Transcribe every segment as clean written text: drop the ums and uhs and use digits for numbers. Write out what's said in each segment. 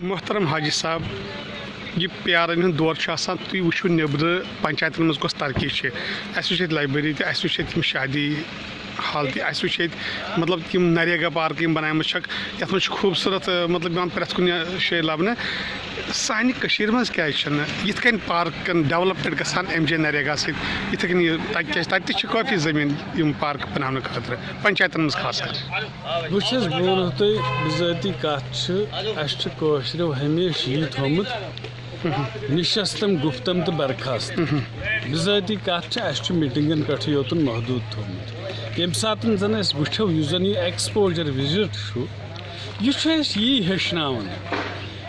محترم حاجی صاحب یہ پیارن ہند دور تھی وچو نبر پنچایتن مز کس ترقی اس وچ لائبریری تہ اس وچ تم شادی حال تہ اس وچ مطلب تم نریگا پارک بنائم یت مجھ خوبصورت مطلب پریت کن شے لبنہ سانہ کشیر مز کیا یت کن پارکن ڈیولپمنٹ گژھان ام جے نریگا ست یتھے کن تہ کافی زمین یم پارک بنانے خاطر پنچایتن مز خاص کر بہٕ ونو تۄہہِ بذٲتی کتھ اسہِ کٲشرو ہمیشہ یہ تھوٚمُت نشستم گفتم تو برخاست بذٲتی کتھ اسہِ میٹنگن پٮ۪ٹھٕے یوتن محدوٗد تھوٚمُت ییٚمہِ ساتہٕ زن أسۍ وٕچھو یُس زن یہ ایکسپوجر وزٹ یہ اَسہِ یی ہیٚچھناوان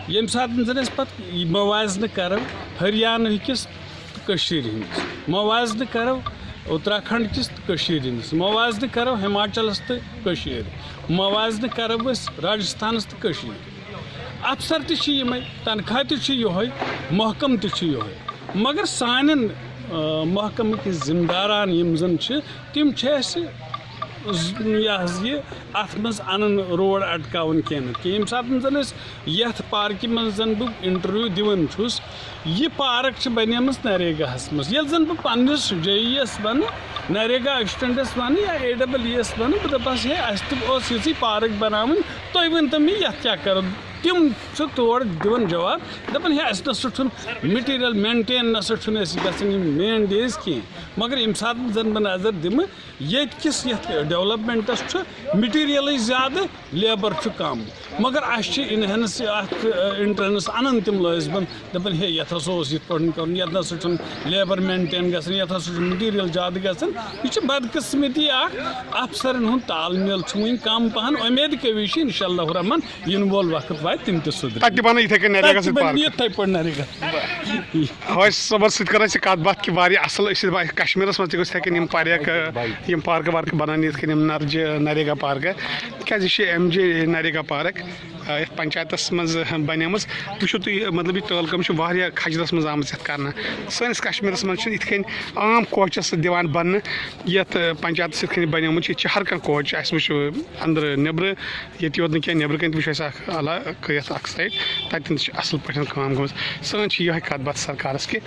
ییٚمہِ ساتہٕ زن أسۍ پتہٕ موازنہٕ کرو ہریانہ کِس تہٕ کٔشیٖرِ ہٕنٛدِس موازنہٕ کرو اتراکھنڈ کس کشیر ہندس موازنہ کرو ہماچلس تو کشیر موازنہ کرو راجستھانس تو کشیر افسر تہ یمے تنخواہ تہ یہ محکم تہ یہ مگر سان محکمہ کے ذمہ داران یم زن تم یہ ات مز ان روڈ اٹکاون کی یم سات زن یت پارکہ من زن بہ انٹرویو دِوان چھس یہ پارک بنیمٕژ نریگاہس مز ییٚلہِ زن بہ پننس JE one NREGA assistants one یا AEE ون بہ دپس ہے اس تہ اوس یژھٕے پارک بناوٕنۍ تُہۍ ؤنتو مےٚ یتھ کیاہ کرو تم تور دِوان جواب دپان ہے اس نسا چھُنہٕ مٹیریل مینٹین نسا چھُنہٕ اَسہِ گژھان یِم مین ڈیز کینٛہہ مگر ییٚمہِ ساتہٕ زن بہٕ نظر دِمہٕ ییٚتہِ کِس یتھ ڈیولپمنٹس چھُ مٹیریلٕے زیادٕ لیبر چھُ کم مگر اَسہِ چھِ انہینس اتھ انٹرنس انان تم لٲزمن دپان ہے یتھ ہسا اوس یتھ پٲٹھۍ کرُن یتھ نسا چھُنہٕ لیبر مینٹین گژھان یتھ ہسا چھُ مٹیریل زیادٕ گژھان یہ چھِ بدقسمتی اکھ افسرن ہُنٛد تال میل چھُ وٕنہِ کم پہن امید کٔوی چھِ انشاء اللہ الرحمن ین وول وقت واتہِ تم تہِ سُدرِ یِتھَے پٲٹھۍ نریگا حاج صٲبس سۭتۍ کر اَسہِ کتھ باتھ کہِ واریاہ اصل کشمیٖرس منٛز تہِ گٔژھ یِتھَے کٔنۍ یم پارکہٕ وارکہٕ بناونہٕ یِتھ کٔنۍ یم نریگا پارکہٕ تِکیٛازِ یہِ چھِ MJ نریگا پارک یتھ پنچایتس منٛز بنیمٕژ وٕچھِو تُہۍ مطلب یہِ ٹٲل کٲم چھِ واریاہ کھجرس منٛز آمٕژ یتھ کرنہٕ سٲنِس کشمیٖرس منٛز چھِ یِتھ کٔنۍ عام کوچس دِوان بننہٕ یتھ پنچایتس یِتھ کٔنۍ بنیومُت چھُ ییٚتہِ چھِ ہر کانٛہہ کوچ اَسہِ وٕچھو انٛدرٕ نیٚبرٕ ییٚتہِ یوت نہٕ کینٛہہ نیٚبرٕ کَنۍ تہِ وٕچھو اَسہِ اکھ علاقہٕ یتھ اکھ سایڈ تتٮ۪ن تہِ چھِ اصل پٲٹھۍ کٲم گٔمٕژ سٲنۍ چھِ یِہے کتھ باتھ سرکارس کہِ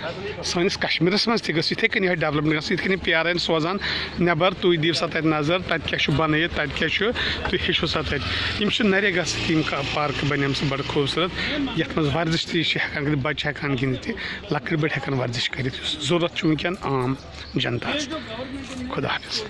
سٲنِس کشمیٖرس منٛز تہِ گٔژھ یِتھَے کٔنۍ یِہے ڈیولپمنٹ گژھٕنۍ یِتھ کٔنۍ PRN سوزان نیبر تُہۍ دِیِو سا تتہِ نظر تتہِ کیاہ چھُ بنٲیِتھ تتہِ کیاہ چھُ تُہۍ ہیٚچھِو سا تتہِ یم چھِ نریگا سۭتۍ یم پارکہٕ بنیمژٕ بڑٕ خوٗبصوٗرت یتھ منٛز ورزش تہِ چھِ ہٮ۪کان کٔرِتھ بچہِ ہٮ۪کان گِنٛدِتھ تہِ لۄکٕٹۍ بٔڑۍ ہٮ۪کان ورزش کٔرِتھ یُس ضروٗرت چھُ وٕنکٮ۪ن عام جنتاہس خدا حافظ